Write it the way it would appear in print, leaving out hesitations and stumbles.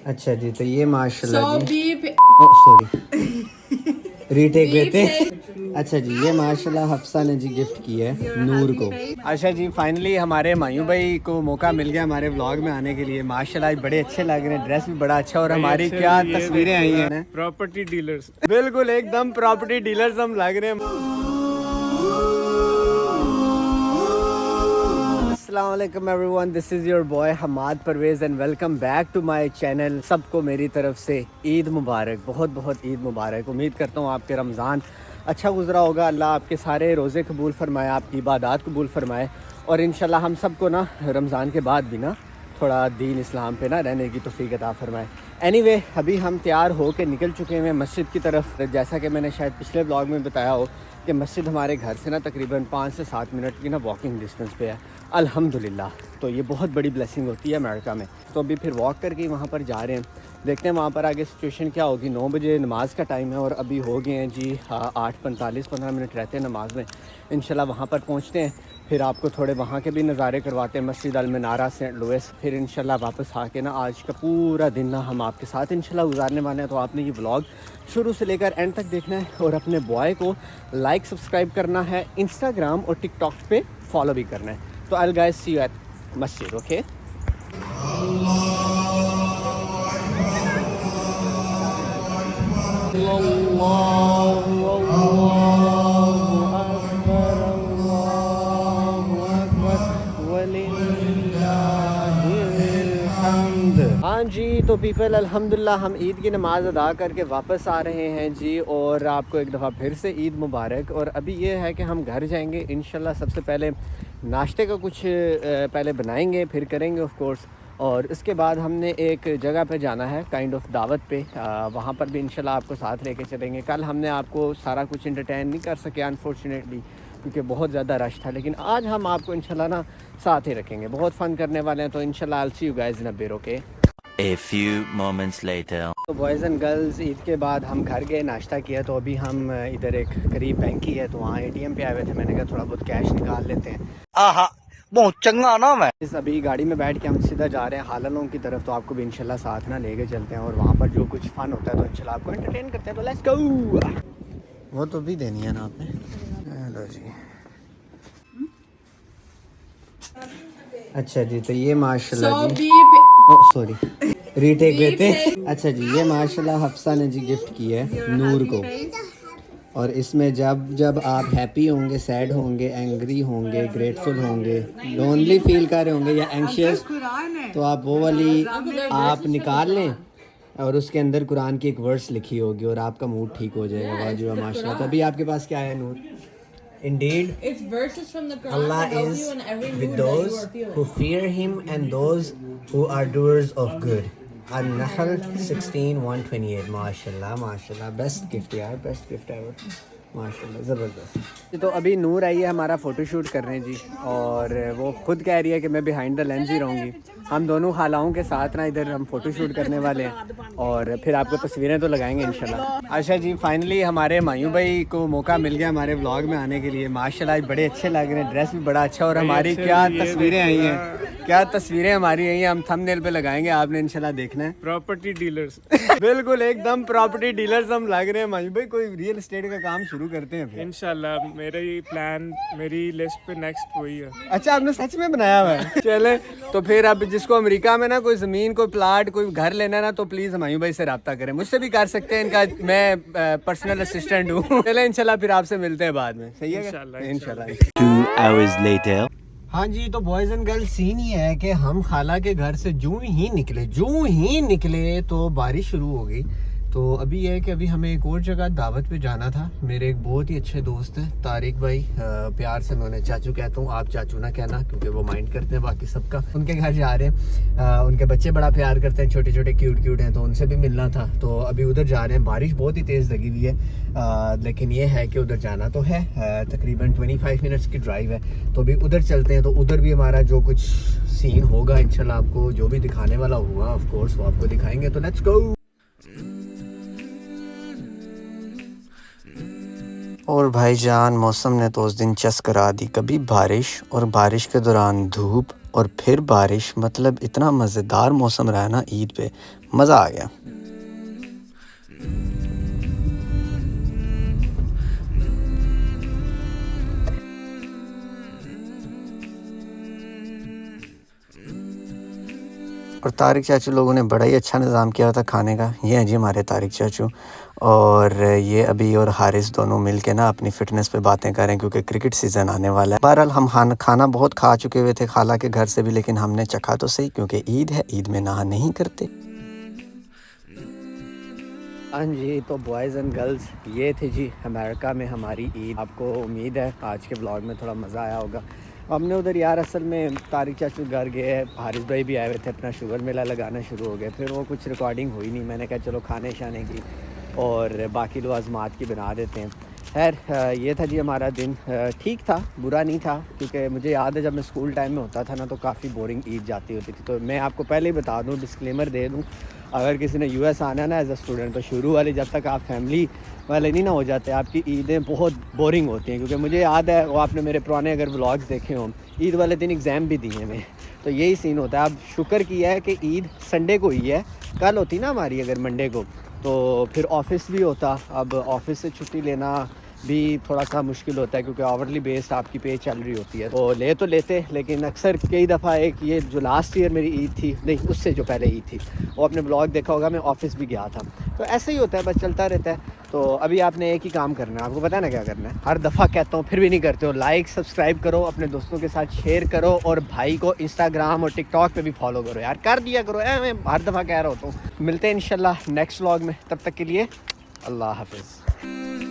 अच्छा जी, तो ये माशाल्लाह जी, So सॉरी रीटेक लेते हैं। अच्छा जी, ये माशाल्लाह हफ्सा ने जी गिफ्ट किया है नूर को। अच्छा जी, फाइनली हमारे मायूं भाई को मौका मिल गया हमारे व्लॉग में आने के लिए। माशाल्लाह बड़े अच्छे लग रहे हैं, ड्रेस भी बड़ा अच्छा, और हमारी क्या तस्वीरें आई हैं, प्रॉपर्टी डीलर्स। बिल्कुल एकदम प्रॉपर्टी डीलर्स हम लग रहे हैं। अस्सलाम वालेकुम everyone, this is your boy Hamad Parvez and welcome back to my channel. सबको मेरी तरफ से ईद मुबारक, बहुत बहुत ईद मुबारक। उम्मीद करता हूँ आपके रमज़ान अच्छा गुजरा होगा। अल्लाह आपके सारे रोज़े कबूल फ़रमाए, आपकी इबादत कबूल फ़रमाए, और इंशाल्लाह हम सबको ना रमज़ान के बाद भी ना थोड़ा दीन इस्लाम पे ना रहने की तौफीक अता फ़रमाए। एनीवे, अभी हम तैयार हो के निकल चुके हैं मस्जिद की तरफ। जैसा कि मैंने शायद पिछले ब्लॉग में बताया हो कि मस्जिद हमारे घर से ना तकरीबन 5 से 7 मिनट की ना वॉकिंग डिस्टेंस पे है। अल्हम्दुलिल्लाह, तो ये बहुत बड़ी ब्लेसिंग होती है अमेरिका में। तो अभी फिर वॉक करके वहाँ पर जा रहे हैं, देखते हैं वहाँ पर आगे सिचुएशन क्या होगी। 9 बजे नमाज़ का टाइम है और अभी हो गए हैं जी 8:45, 15 मिनट रहते हैं नमाज़ में। इंशाल्लाह वहाँ पर पहुँचते हैं, फिर आपको थोड़े वहाँ के भी नज़ारे करवाते हैं, मस्जिद अल मनारा, सेंट लुइस। फिर इंशाल्लाह वापस आके ना आज का पूरा दिन ना हम आपके साथ इंशाल्लाह गुजारने वाले हैं। तो आपने ये व्लॉग शुरू से लेकर एंड तक देखना है, और अपने बॉय को लाइक सब्सक्राइब करना है, इंस्टाग्राम और टिकटॉक पे फॉलो भी करना है। तो आई गाइस सी यू एट मस्जिद, ओके। हाँ जी, तो पीपल अल्हम्दुलिल्लाह हम ईद की नमाज़ अदा करके वापस आ रहे हैं जी, और आपको एक दफ़ा फिर से ईद मुबारक। और अभी ये है कि हम घर जाएंगे इंशाल्लाह। सबसे पहले नाश्ते का कुछ पहले बनाएंगे, फिर करेंगे ऑफ कोर्स, और इसके बाद हमने एक जगह पे जाना है काइंड ऑफ दावत पे। वहाँ पर भी इंशाल्लाह आपको साथ लेके चलेंगे। कल हमने आपको सारा कुछ एंटरटेन नहीं कर सके अनफॉर्चुनेटली, क्योंकि बहुत ज़्यादा रश था, लेकिन आज हम आपको इंशाल्लाह ना साथ ही रखेंगे, बहुत फ़न करने वाले हैं। तो इंशाल्लाह I will see you guys in a bit, okay. A few moments later. तो बॉयज़ एंड गर्ल्स, ईद के बाद हम घर गए, नाश्ता किया। तो अभी हम इधर एक करीब बैंक ही है, तो वहाँ एटीएम पे आए हुए थे। मैंने कहा थोड़ा बहुत कैश निकाल लेते हैं। आहा, बहुत चंगा ना मैं। इस अभी गाड़ी में बैठ के हम सीधा जा रहे हैं हालालों की तरफ। तो आपको भी इंशाल्लाह साथ ना लेके चलते हैं, और वहाँ पर जो कुछ फ़न होता है तो इंशाल्लाह आपको एंटरटेन करते हैं। तो लेट्स गो। वो तो भी देनी है ना आपने। हेलो जी। अच्छा जी, तो ये माशाल्लाह जी, सॉरी रीटेक लेते हैं। अच्छा जी, ये माशाल्लाह हफ्सा ने जी गिफ्ट किया है नूर को, और इसमें जब जब आप हैप्पी होंगे, सैड होंगे, एंग्री होंगे, ग्रेटफुल होंगे, लोनली फील कर रहे होंगे या एंग्शियस, तो आप वो वाली आप निकाल लें, और उसके अंदर कुरान की एक वर्स लिखी होगी और आपका मूड ठीक हो जाएगा। वाजिब माशाल्लाह। तो अभी आपके पास क्या है नूर? Indeed, it's verses from the Quran Allah that help is you in every with mood that you those are feeling. who fear Him and those who are doers of good. An-Nahl 16:128. माशाल्लाह माशाल्लाह, best gift यार, best gift ever, माशाल्लाह ज़बरदस्त। तो अभी नूर आई है, हमारा photo shoot कर रहे हैं जी, और वो खुद कह रही है कि मैं बिहाइंड द लेंस ही रहूँगी। हम दोनों खालाओं के साथ ना इधर हम फ़ोटो शूट करने वाले हैं, और फिर आपको तस्वीरें तो लगाएंगे इंशाल्लाह। अच्छा जी, फाइनली हमारे मायूं भाई को मौका मिल गया हमारे व्लॉग में आने के लिए। माशाल्लाह बड़े अच्छे लग रहे हैं, ड्रेस भी बड़ा अच्छा, और हमारी क्या तस्वीरें आई हैं, क्या तस्वीरें हमारी आई हैं, हम थंबनेल पे लगाएंगे, आपने इंशाल्लाह देखना है। Property dealers. बिल्कुल एकदम प्रॉपर्टी डीलर्स हम लग रहे हैं। मायूं भाई कोई रियल एस्टेट का काम शुरू करते हैं फिर। इंशाल्लाह मेरा ये प्लान, मेरी लिस्ट पे नेक्स्ट वही है। अच्छा, आपने सच में बनाया हुआ है? चले, तो फिर अब जिसको अमेरिका में ना कोई ज़मीन, कोई प्लाट, कोई घर लेना है ना, तो प्लीज़ मायूं भाई से रब्ता करें, मुझसे भी कर सकते हैं, इनका मैं पर्सनल असिस्टेंट हूँ। चले इंशाल्लाह फिर आपसे मिलते हैं बाद में, सही है इंशाल्लाह। 2 hours later. हाँ जी, तो बॉयज़ एंड गर्ल्स सीन ही है कि हम खाला के घर से जूं ही निकले तो बारिश शुरू हो गई। तो अभी यह है कि अभी हमें एक और जगह दावत पे जाना था। मेरे एक बहुत ही अच्छे दोस्त हैं तारिक भाई, प्यार से मैं उन्हें चाचू कहता हूँ, आप चाचू ना कहना क्योंकि वो माइंड करते हैं बाकी सबका। उनके घर जा रहे हैं, उनके बच्चे बड़ा प्यार करते हैं, छोटे छोटे क्यूट हैं, तो उनसे भी मिलना था। तो अभी उधर जा रहे हैं। बारिश बहुत ही तेज़ लगी हुई है, लेकिन ये है कि उधर जाना तो है। तकरीबन 25 मिनट्स की ड्राइव है, तो अभी उधर चलते हैं। तो उधर भी हमारा जो कुछ सीन होगा इंशाल्लाह, आपको जो भी दिखाने वाला हुआ ऑफ कोर्स वो आपको दिखाएंगे। तो लेट्स गो। और भाईजान, मौसम ने तो उस दिन चस करा दी, कभी बारिश और बारिश के दौरान धूप, और फिर बारिश, मतलब इतना मज़ेदार मौसम रहा ना ईद पे, मज़ा आ गया। और तारिक चाचू लोगों ने बड़ा ही अच्छा इंतज़ाम किया था खाने का। ये हैं जी हमारे तारिक चाचू, और ये अभी और हारिस दोनों मिल के ना अपनी फ़िटनेस पे बातें कर रहे हैं क्योंकि क्रिकेट सीज़न आने वाला है। बहरहाल हम खाना बहुत खा चुके हुए थे खाला के घर से भी, लेकिन हमने चखा तो सही क्योंकि ईद है, ईद में नहा नहीं करते। हाँ जी, तो बॉयज़ एंड गर्ल्स, ये थे जी अमेरिका में हमारी ईद। आपको उम्मीद है आज के ब्लॉग में थोड़ा मज़ा आया होगा। हमने उधर यार असल में तारिक चाचू घर गए, हारिस भाई भी आए हुए थे, अपना शुगर मेला लगाना शुरू हो गया। फिर वो कुछ रिकॉर्डिंग हुई नहीं, मैंने कहा चलो खाने शाने की और बाकी लवाज़मात की बना देते हैं। खैर ये था जी हमारा दिन। ठीक था, बुरा नहीं था, क्योंकि मुझे याद है जब मैं स्कूल टाइम में होता था ना तो काफ़ी बोरिंग ईद जाती होती थी। तो मैं आपको पहले ही बता दूं, डिस्क्लेमर दे दूं, अगर किसी ने यूएस आना है ना एज अ स्टूडेंट, तो शुरू वाली जब तक आप फैमिली वाले नहीं ना हो जाते, आपकी ईदें बहुत बोरिंग होती हैं। क्योंकि मुझे याद है, वो आपने मेरे पुराने अगर व्लॉग्स देखे हों, ईद वाले दिन एग्ज़ाम भी दिए मैं, तो यही सीन होता है। अब शुक्र किया है कि ईद संडे को ही है, कल होती ना हमारी अगर मंडे को, तो फिर ऑफिस भी होता। अब ऑफिस से छुट्टी लेना भी थोड़ा सा मुश्किल होता है क्योंकि आवरली बेस्ड आपकी पे चल रही होती है, तो ले तो लेते, लेकिन अक्सर कई दफ़ा एक ये जो लास्ट ईयर मेरी ईद थी, नहीं उससे जो पहले ईद थी, वो आपने ब्लॉग देखा होगा, मैं ऑफिस भी गया था। तो ऐसे ही होता है, बस चलता रहता है। तो अभी आपने एक ही काम करना है, आपको पता है ना क्या करना है, हर दफ़ा कहता हूँ फिर भी नहीं करते हो। लाइक सब्सक्राइब करो, अपने दोस्तों के साथ शेयर करो, और भाई को इंस्टाग्राम और टिकटॉक पे भी फॉलो करो यार, कर दिया करो। मैं हर दफ़ा कह रहा होता हूँ। मिलते हैं इंशाल्लाह नेक्स्ट व्लॉग में, तब तक के लिए अल्लाह हाफिज़।